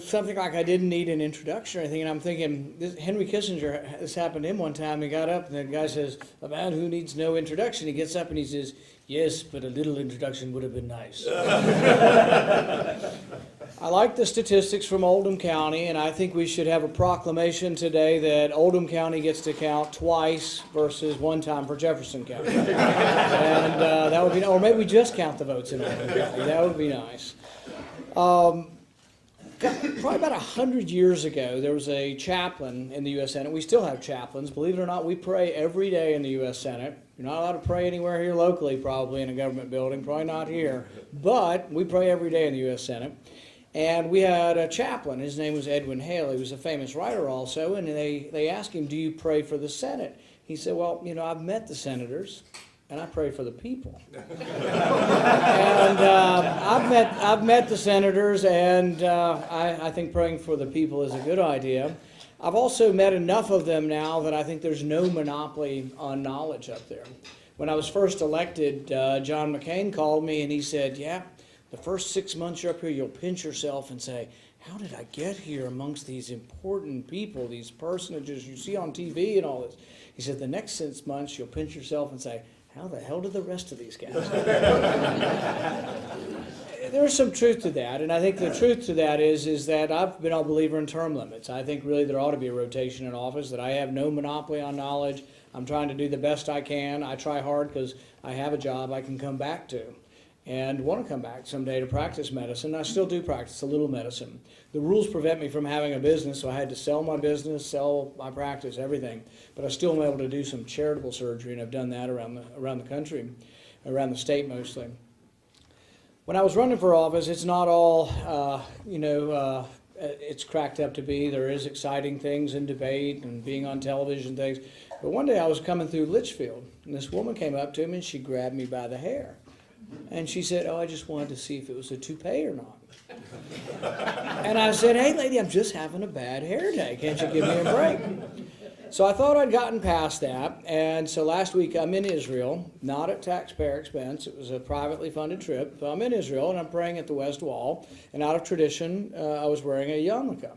Something like I didn't need an introduction or anything, and I'm thinking, Henry Kissinger, this happened to him one time. He got up, and the guy says, "A man who needs no introduction." He gets up and he says, "Yes, but a little introduction would have been nice." I like the statistics from Oldham County, and I think we should have a proclamation today that Oldham County gets to count twice versus one time for Jefferson County. And that would be, or maybe we just count the votes in Oldham County. That would be nice. Probably about 100 years ago, there was a chaplain in the U.S. Senate. We still have chaplains. Believe it or not, we pray every day in the U.S. Senate. You're not allowed to pray anywhere here locally, probably in a government building, probably not here. But we pray every day in the U.S. Senate. And we had a chaplain. His name was Edwin Hale. He was a famous writer also. And they asked him, "Do you pray for the Senate?" He said, "Well, I've met the senators, and I pray for the people." And I've met the senators, and I think praying for the people is a good idea. I've also met enough of them now that I think there's no monopoly on knowledge up there. When I was first elected, John McCain called me and he said, "Yeah, the first 6 months you're up here, you'll pinch yourself and say, 'How did I get here amongst these important people, these personages you see on TV and all this?' He said, 'The next 6 months you'll pinch yourself and say, how the hell did the rest of these guys?'" There's some truth to that, and I think the truth to that is that I've been a believer in term limits. I think really there ought to be a rotation in office, that I have no monopoly on knowledge. I'm trying to do the best I can. I try hard because I have a job I can come back to and want to come back someday to practice medicine. I still do practice a little medicine. The rules prevent me from having a business, so I had to sell my business, sell my practice, everything. But I still am able to do some charitable surgery, and I've done that around the country, around the state mostly. When I was running for office, it's not all, it's cracked up to be. There is exciting things in debate and being on television things. But one day I was coming through Litchfield, and this woman came up to me, and she grabbed me by the hair. And she said, "Oh, I just wanted to see if it was a toupee or not." And I said, "Hey, lady, I'm just having a bad hair day. Can't you give me a break?" So I thought I'd gotten past that. And so last week I'm in Israel, not at taxpayer expense. It was a privately funded trip. So I'm in Israel, and I'm praying at the West Wall. And out of tradition, I was wearing a yarmulke.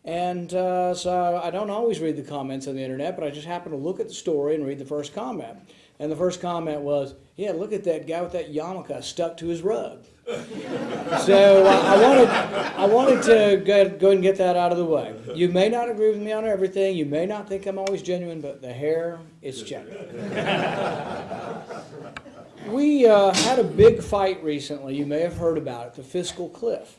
And so I don't always read the comments on the internet, but I just happened to look at the story and read the first comment. And the first comment was, "Yeah, look at that guy with that yarmulke stuck to his rug." So I wanted to go ahead and get that out of the way. You may not agree with me on everything. You may not think I'm always genuine, but the hair is genuine. We had a big fight recently. You may have heard about it, the fiscal cliff.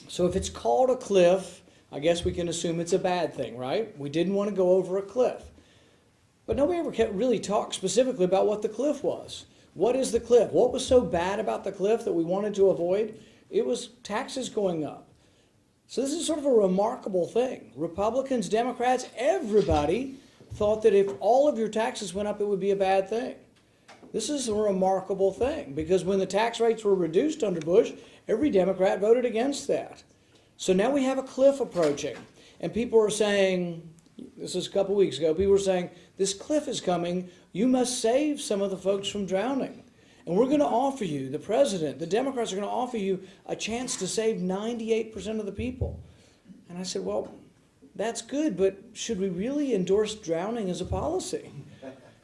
So if it's called a cliff, I guess we can assume it's a bad thing, right? We didn't want to go over a cliff. But nobody ever really talked specifically about what the cliff was. What is the cliff? What was so bad about the cliff that we wanted to avoid? It was taxes going up. So this is sort of a remarkable thing. Republicans, Democrats, everybody thought that if all of your taxes went up, it would be a bad thing. This is a remarkable thing, because when the tax rates were reduced under Bush, every Democrat voted against that. So now we have a cliff approaching, and people are saying, this is a couple weeks ago, people were saying, this cliff is coming, you must save some of the folks from drowning. And we're going to offer you, the president, the Democrats are going to offer you a chance to save 98% of the people. And I said, well, that's good, but should we really endorse drowning as a policy?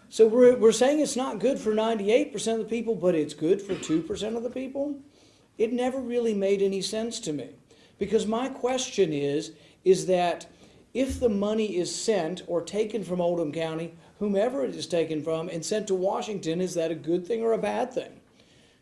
So we're saying it's not good for 98% of the people, but it's good for 2% of the people? It never really made any sense to me. Because my question is that if the money is sent or taken from Oldham County, whomever it is taken from, and sent to Washington, is that a good thing or a bad thing?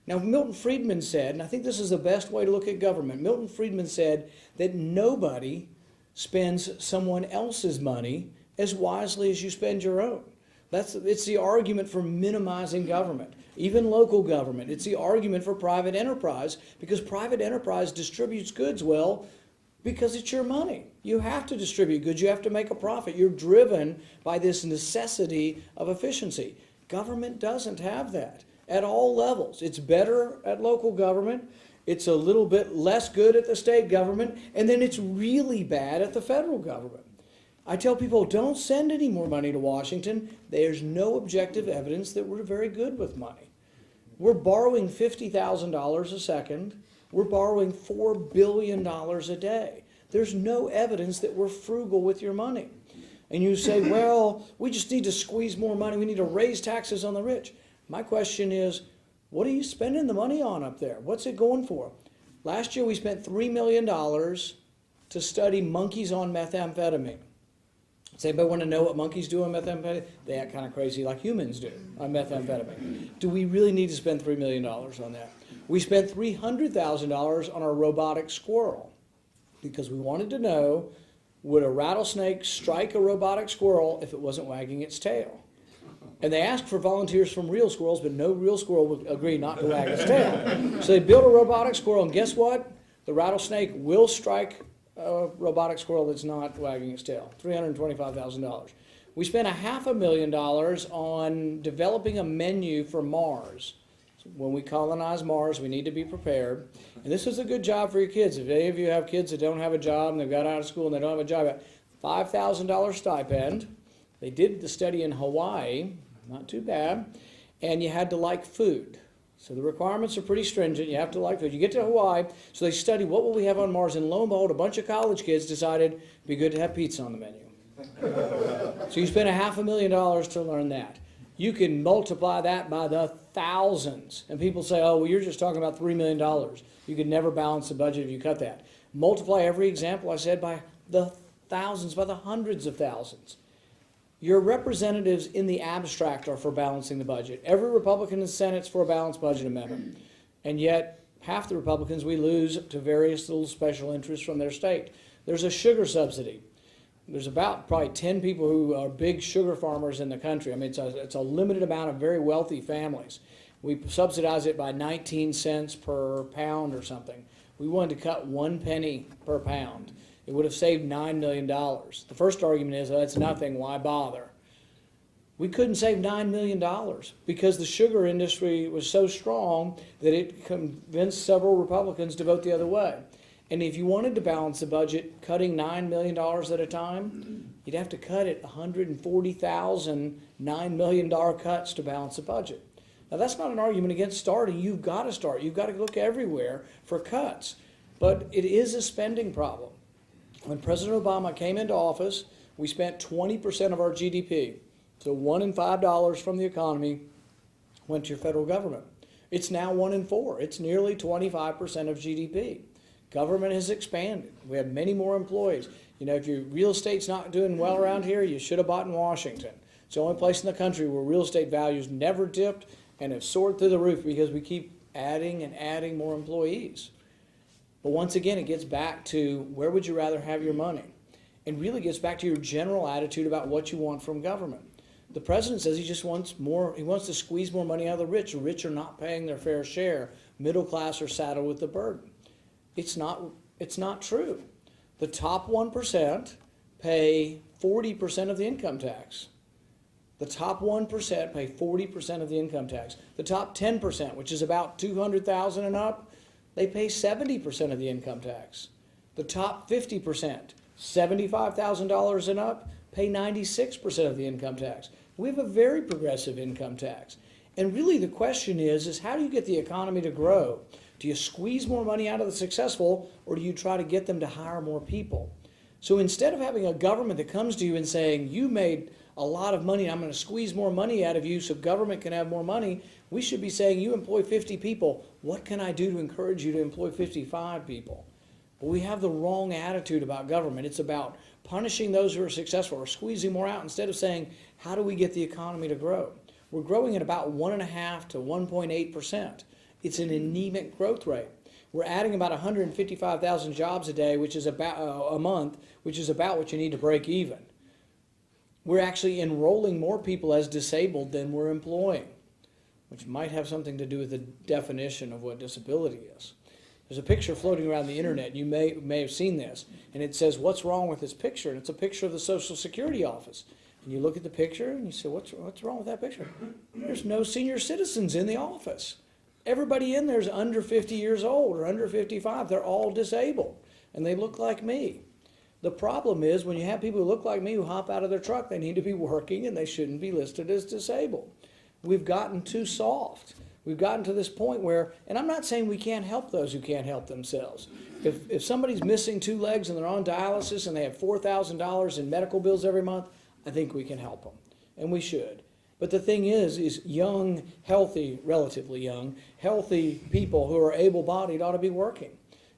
Now, Milton Friedman said, and I think this is the best way to look at government, Milton Friedman said that nobody spends someone else's money as wisely as you spend your own. It's the argument for minimizing government, even local government. It's the argument for private enterprise, because private enterprise distributes goods well because it's your money. You have to distribute goods. You have to make a profit. You're driven by this necessity of efficiency. Government doesn't have that at all levels. It's better at local government. It's a little bit less good at the state government. And then it's really bad at the federal government. I tell people, don't send any more money to Washington. There's no objective evidence that we're very good with money. We're borrowing $50,000 a second We're borrowing $4 billion a day. There's no evidence that we're frugal with your money. And you say, well, we just need to squeeze more money. We need to raise taxes on the rich. My question is, what are you spending the money on up there? What's it going for? Last year we spent $3 million to study monkeys on methamphetamine. Does anybody want to know what monkeys do on methamphetamine? They act kind of crazy like humans do on methamphetamine. Do we really need to spend $3 million on that? We spent $300,000 on our robotic squirrel because we wanted to know, would a rattlesnake strike a robotic squirrel if it wasn't wagging its tail? And they asked for volunteers from real squirrels, but no real squirrel would agree not to wag its tail. So they built a robotic squirrel, and guess what? The rattlesnake will strike a robotic squirrel that's not wagging its tail. $325,000. We spent $500,000 on developing a menu for Mars. So when we colonize Mars, we need to be prepared. And this is a good job for your kids. If any of you have kids that don't have a job and they've got out of school and they don't have a job, $5,000 stipend. They did the study in Hawaii, not too bad, and you had to like food. So the requirements are pretty stringent. You have to like food. You get to Hawaii, so they study what will we have on Mars, and lo and behold, a bunch of college kids decided it'd be good to have pizza on the menu. So you spend $500,000 to learn that. You can multiply that by the thousands. And people say, oh, well, you're just talking about $3 million. You could never balance the budget if you cut that. Multiply every example I said by the thousands, by the hundreds of thousands. Your representatives in the abstract are for balancing the budget. Every Republican in the Senate's for a balanced budget amendment. And yet, half the Republicans we lose to various little special interests from their state. There's a sugar subsidy. There's about probably 10 people who are big sugar farmers in the country. I mean, it's a limited amount of very wealthy families. We subsidize it by 19 cents per pound or something. We wanted to cut 1 penny per pound. It would have saved $9 million. The first argument is, oh, that's nothing, why bother? We couldn't save $9 million because the sugar industry was so strong that it convinced several Republicans to vote the other way. And if you wanted to balance the budget, cutting $9 million at a time, you'd have to cut it 140,000 $9 million cuts to balance the budget. Now, that's not an argument against starting. You've got to start. You've got to look everywhere for cuts. But it is a spending problem. When President Obama came into office, we spent 20% of our GDP. So $1 in $5 from the economy went to your federal government. It's now 1 in 4. It's nearly 25% of GDP. Government has expanded. We have many more employees. You know, if your real estate's not doing well around here, you should have bought in Washington. It's the only place in the country where real estate values never dipped and have soared through the roof because we keep adding and adding more employees. But once again, it gets back to where would you rather have your money? And really gets back to your general attitude about what you want from government. The president says he just wants more, he wants to squeeze more money out of the rich. The rich are not paying their fair share. Middle class are saddled with the burden. It's not true. The top 1% pay 40% of the income tax. The top 1% pay 40% of the income tax. The top 10%, which is about $200,000 and up, they pay 70% of the income tax. The top 50%, $75,000 and up, pay 96% of the income tax. We have a very progressive income tax. And really the question is how do you get the economy to grow? Do you squeeze more money out of the successful, or do you try to get them to hire more people? So instead of having a government that comes to you and saying, you made a lot of money, I'm going to squeeze more money out of you so government can have more money, we should be saying, you employ 50 people. What can I do to encourage you to employ 55 people? But we have the wrong attitude about government. It's about punishing those who are successful or squeezing more out instead of saying, how do we get the economy to grow? We're growing at about 1.5 to 1.8%. It's an anemic growth rate. We're adding about 155,000 jobs a day, which is about a month, which is about what you need to break even. We're actually enrolling more people as disabled than we're employing, which might have something to do with the definition of what disability is. There's a picture floating around the internet. You may have seen this, and it says, what's wrong with this picture? And it's a picture of the Social Security office. And you look at the picture and you say, what's wrong with that picture? There's no senior citizens in the office. Everybody in there is under 50 years old or under 55. They're all disabled, and they look like me. The problem is when you have people who look like me who hop out of their truck, they need to be working, and they shouldn't be listed as disabled. We've gotten too soft. We've gotten to this point where, and I'm not saying we can't help those who can't help themselves. If somebody's missing 2 legs and they're on dialysis and they have $4,000 in medical bills every month, I think we can help them, and we should. But the thing is young, healthy, relatively young, healthy people who are able-bodied ought to be working.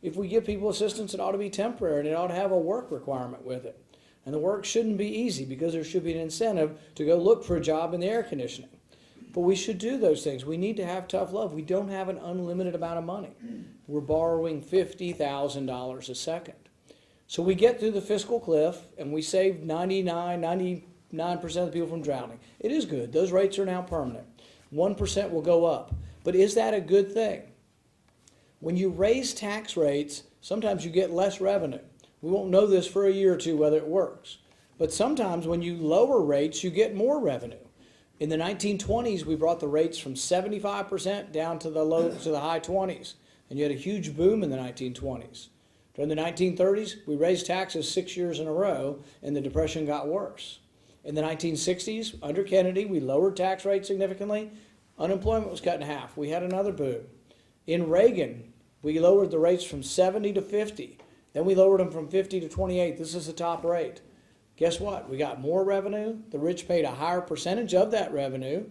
If we give people assistance, it ought to be temporary, and it ought to have a work requirement with it. And the work shouldn't be easy because there should be an incentive to go look for a job in the air conditioning. But we should do those things. We need to have tough love. We don't have an unlimited amount of money. We're borrowing $50,000 a second. So we get through the fiscal cliff, and we save 99% of the people from drowning. It is good. Those rates are now permanent. 1% will go up. But is that a good thing? When you raise tax rates, sometimes you get less revenue. We won't know this for a year or two whether it works. But sometimes when you lower rates, you get more revenue. In the 1920s, we brought the rates from 75% down to the high 20s. And you had a huge boom in the 1920s. During the 1930s, we raised taxes 6 years in a row, and the Depression got worse. In the 1960s, under Kennedy, we lowered tax rates significantly. Unemployment was cut in half. We had another boom. In Reagan, we lowered the rates from 70 to 50. Then we lowered them from 50 to 28. This is the top rate. Guess what? We got more revenue. The rich paid a higher percentage of that revenue.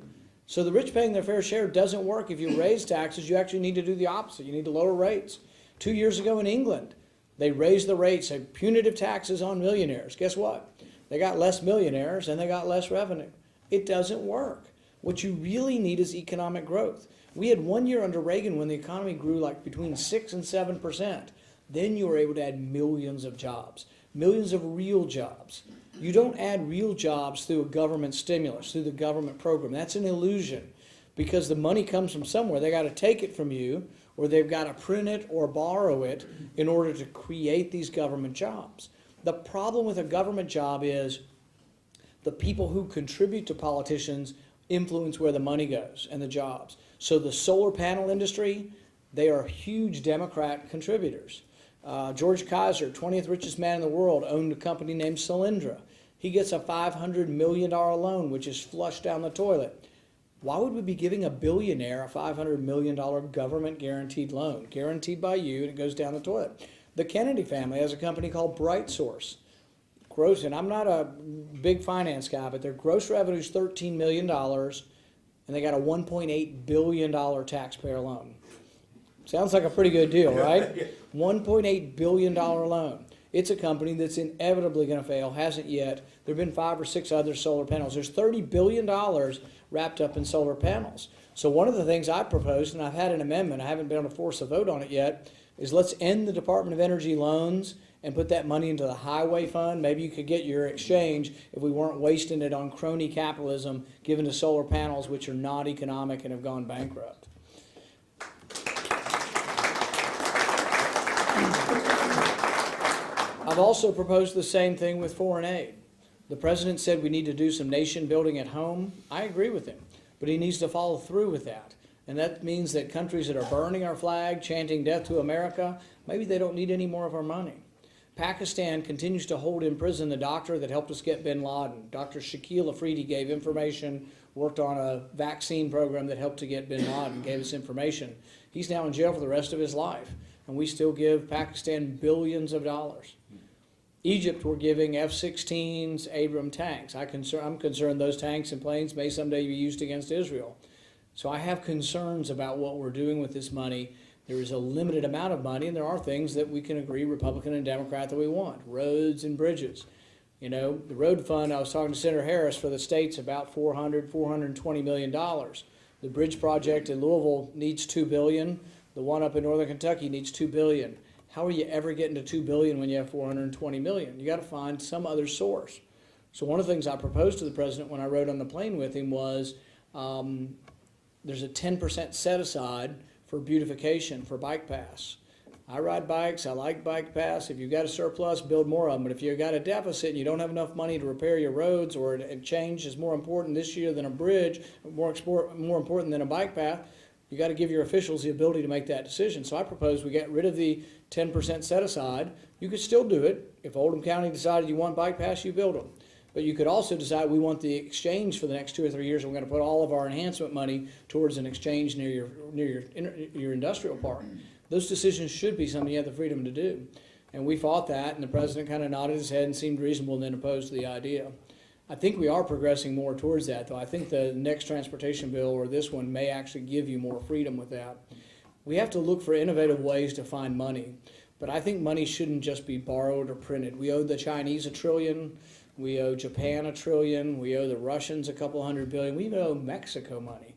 So the rich paying their fair share doesn't work. If you raise taxes, you actually need to do the opposite. You need to lower rates. 2 years ago in England, they raised the rates of punitive taxes on millionaires. Guess what? They got less millionaires and they got less revenue. It doesn't work. What you really need is economic growth. We had 1 year under Reagan when the economy grew like between 6 and 7%. Then you were able to add millions of jobs, millions of real jobs. You don't add real jobs through a government stimulus, through the government program. That's an illusion because the money comes from somewhere. They got to take it from you, or they've got to print it or borrow it in order to create these government jobs. The problem with a government job is the people who contribute to politicians influence where the money goes and the jobs. So the solar panel industry, they are huge Democrat contributors. George Kaiser, 20th richest man in the world, owned a company named Solyndra. He gets a $500 million loan, which is flushed down the toilet. Why would we be giving a billionaire a $500 million government guaranteed loan? Guaranteed by you, and it goes down the toilet. The Kennedy family has a company called BrightSource. Gross, and I'm not a big finance guy, but their gross revenue is $13 million, and they got a $1.8 billion taxpayer loan. Sounds like a pretty good deal, right? $1.8 billion loan. It's a company that's inevitably going to fail, hasn't yet. There have been 5 or 6 other solar panels. There's $30 billion wrapped up in solar panels. So one of the things I proposed, and I've had an amendment, I haven't been able to force a vote on it yet, is let's end the Department of Energy loans and put that money into the highway fund. Maybe you could get your exchange if we weren't wasting it on crony capitalism given to solar panels which are not economic and have gone bankrupt. I've also proposed the same thing with foreign aid. The president said we need to do some nation building at home. I agree with him, but he needs to follow through with that. And that means that countries that are burning our flag, chanting death to America, maybe they don't need any more of our money. Pakistan continues to hold in prison the doctor that helped us get bin Laden. Dr. Shakil Afridi gave information, worked on a vaccine program that helped to get bin Laden, gave us information. He's now in jail for the rest of his life, and we still give Pakistan billions of dollars. Egypt, we're giving F-16s, Abrams tanks. I'm concerned those tanks and planes may someday be used against Israel. So I have concerns about what we're doing with this money. There is a limited amount of money, and there are things that we can agree, Republican and Democrat, that we want. Roads and bridges. You know, the road fund, I was talking to Senator Harris for the states, about $420 million. The bridge project in Louisville needs $2 billion. The one up in Northern Kentucky needs $2 billion. How are you ever getting to $2 billion when you have $420 million? You got to find some other source. So one of the things I proposed to the president when I rode on the plane with him was there's a 10% set aside for beautification for bike paths. I ride bikes, I like bike paths. If you've got a surplus, build more of them. But if you've got a deficit and you don't have enough money to repair your roads, or a change is more important this year than a bridge, more important than a bike path, you got to give your officials the ability to make that decision. So I propose we get rid of the 10% set aside. You could still do it. If Oldham County decided you want bike paths, you build them. But you could also decide we want the exchange for the next 2 or 3 years, and we're going to put all of our enhancement money towards an exchange near your industrial park. Those decisions should be something you have the freedom to do. And we fought that, and the president kind of nodded his head and seemed reasonable and then opposed the idea. I think we are progressing more towards that, though. I think the next transportation bill or this one may actually give you more freedom with that. We have to look for innovative ways to find money. But I think money shouldn't just be borrowed or printed. We owe the Chinese $1 trillion. We owe Japan $1 trillion. We owe the Russians a couple $100 billion. We even owe Mexico money.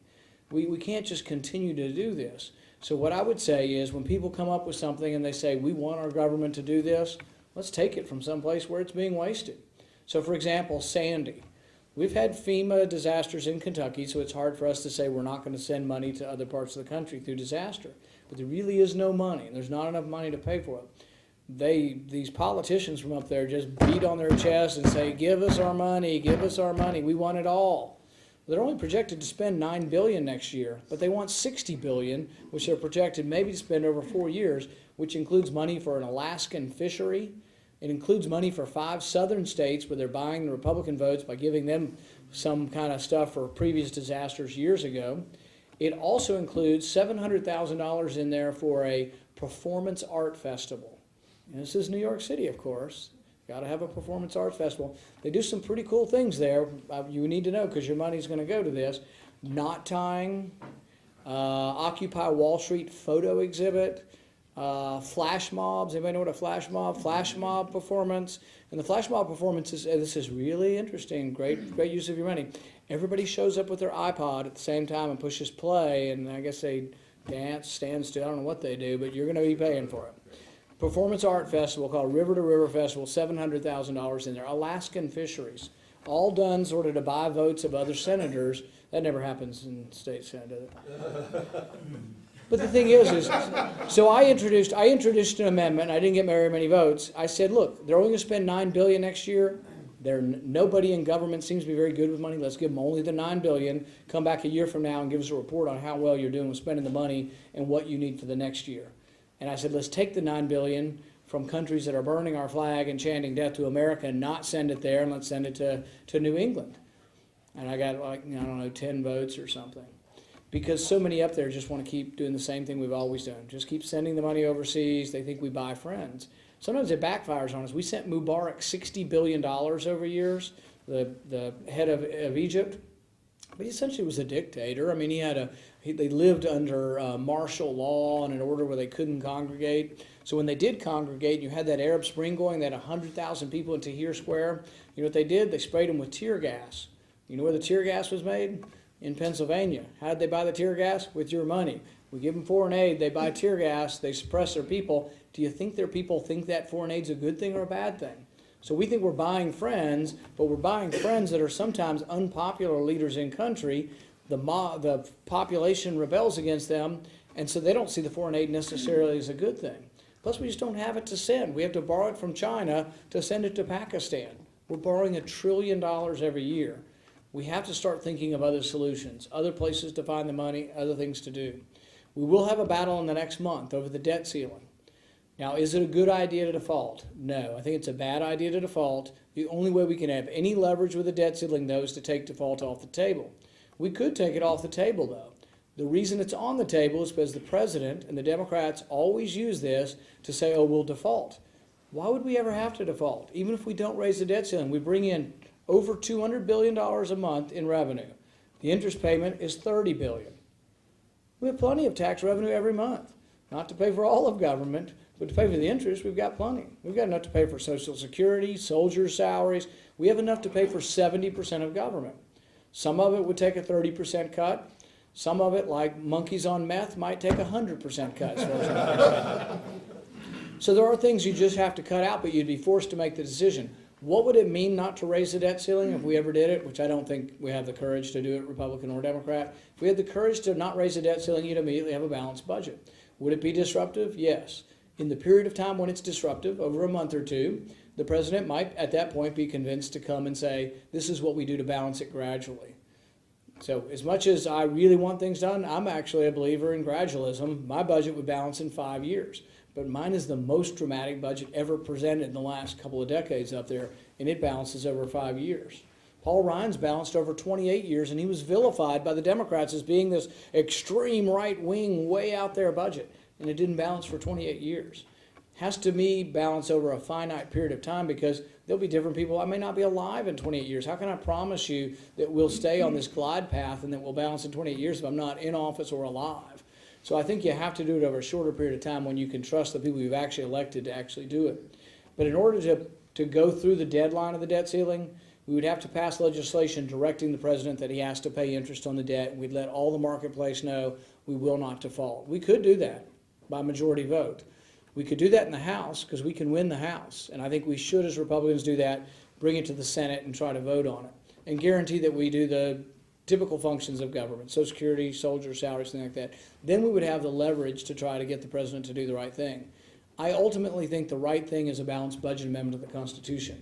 We can't just continue to do this. So what I would say is when people come up with something and they say, we want our government to do this, let's take it from someplace where it's being wasted. So for example, Sandy. We've had FEMA disasters in Kentucky, so it's hard for us to say we're not going to send money to other parts of the country through disaster. But there really is no money, and there's not enough money to pay for it. These politicians from up there just beat on their chest and say, give us our money, we want it all. They're only projected to spend $9 billion next year, but they want $60 billion, which they're projected maybe to spend over 4 years, which includes money for an Alaskan fishery. It includes money for 5 southern states where they're buying the Republican votes by giving them some kind of stuff for previous disasters years ago. It also includes $700,000 in there for a performance art festival. And this is New York City, of course. Got to have a performance arts festival. They do some pretty cool things there. You need to know because your money's going to go to this. Knot tying, Occupy Wall Street photo exhibit, flash mobs. Anybody know what a flash mob? Flash mob performance. And the flash mob performance is, this is really interesting. Great use of your money. Everybody shows up with their iPod at the same time and pushes play, and I guess they dance, stand still. I don't know what they do, but you're going to be paying for it. Performance art festival called River to River Festival, $700,000 in there. Alaskan fisheries, all done sort of to buy votes of other senators. That never happens in state senate, does it? But the thing is so I introduced an amendment. I didn't get very many votes. I said, look, they're only going to spend $9 billion next year. Nobody in government seems to be very good with money. Let's give them only the $9 billion. Come back a year from now and give us a report on how well you're doing with spending the money and what you need for the next year. And I said, let's take the $9 billion from countries that are burning our flag and chanting death to America and not send it there, and let's send it to New England. And I got, like, I don't know, 10 votes or something. Because so many up there just want to keep doing the same thing we've always done. Just keep sending the money overseas. They think we buy friends. Sometimes it backfires on us. We sent Mubarak $60 billion over years, the head of Egypt. But he essentially was a dictator. I mean, they lived under martial law and an order where they couldn't congregate. So when they did congregate, you had that Arab Spring going, they had 100,000 people in Tahrir Square. You know what they did? They sprayed them with tear gas. You know where the tear gas was made? In Pennsylvania. How did they buy the tear gas? With your money. We give them foreign aid, they buy tear gas, they suppress their people. Do you think their people think that foreign aid's a good thing or a bad thing? So we think we're buying friends, but we're buying friends that are sometimes unpopular leaders in country. The population rebels against them, and so they don't see the foreign aid necessarily as a good thing. Plus, we just don't have it to send. We have to borrow it from China to send it to Pakistan. We're borrowing $1 trillion every year. We have to start thinking of other solutions, other places to find the money, other things to do. We will have a battle in the next month over the debt ceiling. Now, is it a good idea to default? No, I think it's a bad idea to default. The only way we can have any leverage with the debt ceiling, though, is to take default off the table. We could take it off the table, though. The reason it's on the table is because the president and the Democrats always use this to say, oh, we'll default. Why would we ever have to default? Even if we don't raise the debt ceiling, we bring in over $200 billion a month in revenue. The interest payment is $30 billion. We have plenty of tax revenue every month. Not to pay for all of government, but to pay for the interest, we've got plenty. We've got enough to pay for Social Security, soldiers' salaries. We have enough to pay for 70% of government. Some of it would take a 30% cut. Some of it, like monkeys on meth, might take 100% cuts. So there are things you just have to cut out, but you'd be forced to make the decision. What would it mean not to raise the debt ceiling if we ever did it, which I don't think we have the courage to do it, Republican or Democrat. If we had the courage to not raise the debt ceiling, you'd immediately have a balanced budget. Would it be disruptive? Yes. In the period of time when it's disruptive, over a month or two, the president might at that point be convinced to come and say, this is what we do to balance it gradually. So as much as I really want things done, I'm actually a believer in gradualism. My budget would balance in 5 years. but mine is the most dramatic budget ever presented in the last couple of decades up there, and it balances over 5 years. Paul Ryan's balanced over 28 years, and he was vilified by the Democrats as being this extreme right-wing, way out there budget, and it didn't balance for 28 years. Has to me balance over a finite period of time, because there'll be different people. I may not be alive in 28 years. How can I promise you that we'll stay on this glide path and that we'll balance in 28 years if I'm not in office or alive? So I think you have to do it over a shorter period of time when you can trust the people you've actually elected to actually do it. But in order to go through the deadline of the debt ceiling, we would have to pass legislation directing the president that he has to pay interest on the debt, and we'd let all the marketplace know we will not default. We could do that by majority vote. We could do that in the House because we can win the House, and I think we should, as Republicans, do that, bring it to the Senate and try to vote on it, and guarantee that we do the typical functions of government, Social Security, soldier salaries, things like that. Then we would have the leverage to try to get the president to do the right thing. I ultimately think the right thing is a balanced budget amendment to the Constitution.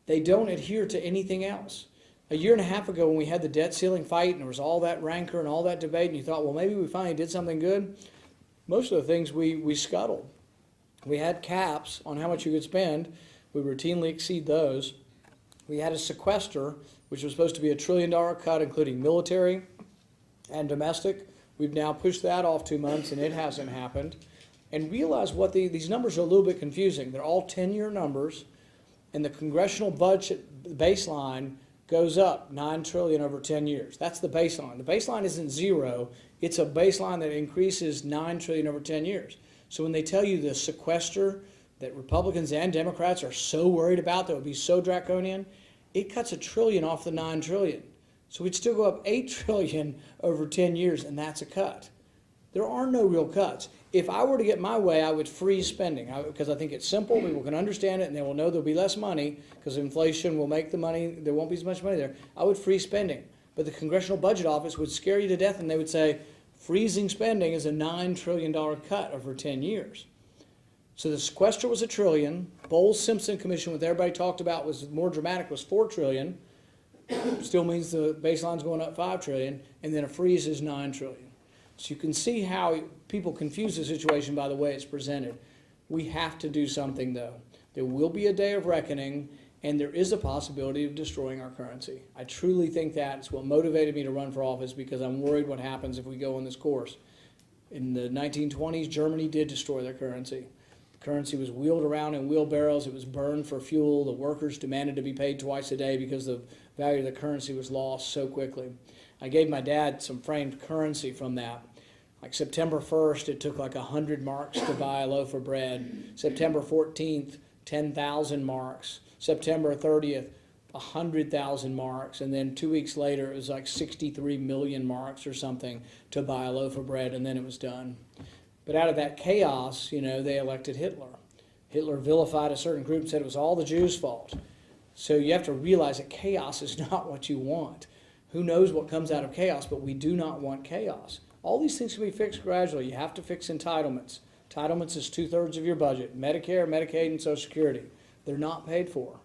They don't adhere to anything else. A year and a half ago when we had the debt ceiling fight and there was all that rancor and all that debate, and you thought, well, maybe we finally did something good, most of the things we scuttled. We had caps on how much you could spend. We routinely exceed those. We had a sequester, which was supposed to be $1 trillion cut, including military and domestic. We've now pushed that off 2 months, and it hasn't happened. And realize what these numbers are a little bit confusing. They're all 10-year numbers, and the congressional budget baseline goes up $9 trillion over 10 years. That's the baseline. The baseline isn't zero. It's a baseline that increases $9 trillion over 10 years. So when they tell you the sequester that Republicans and Democrats are so worried about that would be so draconian, it cuts $1 trillion off the $9 trillion. So we'd still go up $8 trillion over 10 years, and that's a cut. There are no real cuts. If I were to get my way, I would freeze spending because I think it's simple. People can understand it, and they will know there'll be less money because inflation will make the money. There won't be as much money there. I would freeze spending. But the Congressional Budget Office would scare you to death, and they would say, freezing spending is a $9 trillion cut over 10 years. So the sequester was $1 trillion. Bowles-Simpson Commission, what everybody talked about was more dramatic, was $4 trillion. Still means the baseline's going up $5 trillion, and then a freeze is $9 trillion. So you can see how people confuse the situation by the way it's presented. We have to do something, though. There will be a day of reckoning, and there is a possibility of destroying our currency. I truly think that. It's what motivated me to run for office, because I'm worried what happens if we go on this course. In the 1920s, Germany did destroy their currency. The currency was wheeled around in wheelbarrows. It was burned for fuel. The workers demanded to be paid twice a day because the value of the currency was lost so quickly. I gave my dad some framed currency from that. Like September 1st, it took like 100 marks to buy a loaf of bread. September 14th, 10,000 marks. September 30th, 100,000 marks. And then 2 weeks later, it was like 63 million marks or something to buy a loaf of bread, and then it was done. But out of that chaos, they elected Hitler. Hitler vilified a certain group and said it was all the Jews' fault. So you have to realize that chaos is not what you want. Who knows what comes out of chaos, but we do not want chaos. All these things can be fixed gradually. You have to fix entitlements. Entitlements is 2/3 of your budget. Medicare, Medicaid, and Social Security. They're not paid for.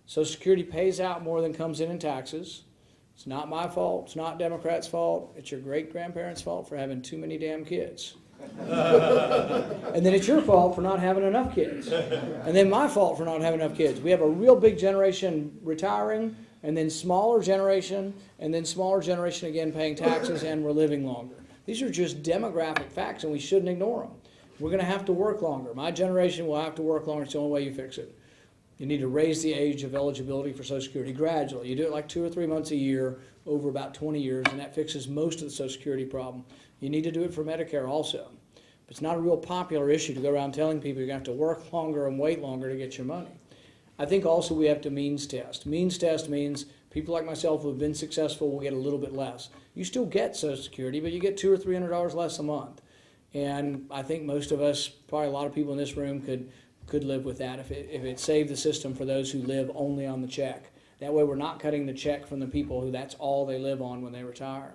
Social Security pays out more than comes in taxes. It's not my fault. It's not Democrats' fault. It's your great-grandparents' fault for having too many damn kids. And then it's your fault for not having enough kids. And then my fault for not having enough kids. We have a real big generation retiring, and then smaller generation, and then smaller generation again paying taxes, and we're living longer. These are just demographic facts, and we shouldn't ignore them. We're going to have to work longer. My generation will have to work longer. It's the only way you fix it. You need to raise the age of eligibility for Social Security gradually. You do it like 2 or 3 months a year over about 20 years, and that fixes most of the Social Security problem. You need to do it for Medicare also. But it's not a real popular issue to go around telling people you're going to have to work longer and wait longer to get your money. I think also we have to means test. Means test means people like myself who have been successful will get a little bit less. You still get Social Security, but you get $200 or $300 less a month. And I think most of us, probably a lot of people in this room, could live with that if it saved the system for those who live only on the check. That way we're not cutting the check from the people who that's all they live on when they retire.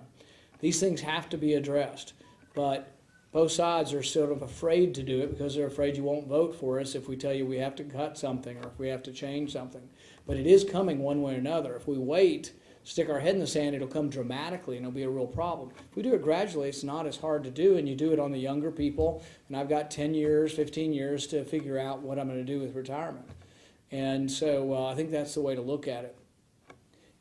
These things have to be addressed, but both sides are sort of afraid to do it because they're afraid you won't vote for us if we tell you we have to cut something or if we have to change something. But it is coming one way or another. If we wait, stick our head in the sand, it'll come dramatically and it'll be a real problem. If we do it gradually, it's not as hard to do, and you do it on the younger people. And I've got 10 years, 15 years to figure out what I'm going to do with retirement. And so I think that's the way to look at it.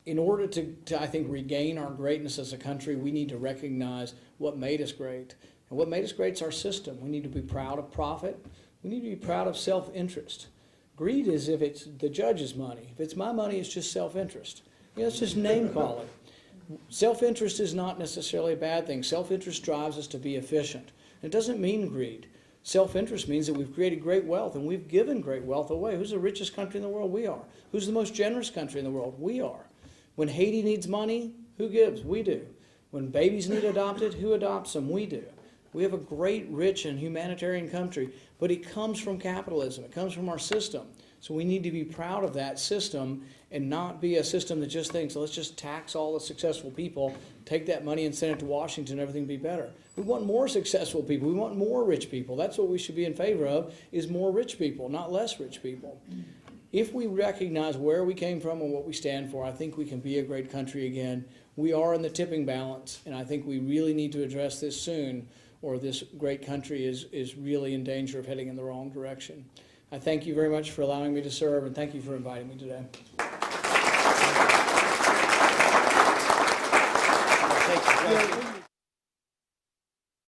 In order to, I think, regain our greatness as a country, we need to recognize what made us great. And what made us great is our system. We need to be proud of profit. We need to be proud of self-interest. Greed is if it's the judge's money. If it's my money, it's just self-interest. It's just name calling. Self-interest is not necessarily a bad thing. Self-interest drives us to be efficient. It doesn't mean greed. Self-interest means that we've created great wealth and we've given great wealth away. Who's the richest country in the world? We are. Who's the most generous country in the world? We are. When Haiti needs money, who gives? We do. When babies need adopted, who adopts them? We do. We have a great, rich, and humanitarian country, but it comes from capitalism. It comes from our system. So we need to be proud of that system and not be a system that just thinks, let's just tax all the successful people, take that money and send it to Washington, everything will be better. We want more successful people. We want more rich people. That's what we should be in favor of, is more rich people, not less rich people. If we recognize where we came from and what we stand for, I think we can be a great country again. We are in the tipping balance, and I think we really need to address this soon, or this great country is really in danger of heading in the wrong direction. I thank you very much for allowing me to serve, and thank you for inviting me today. Thank you.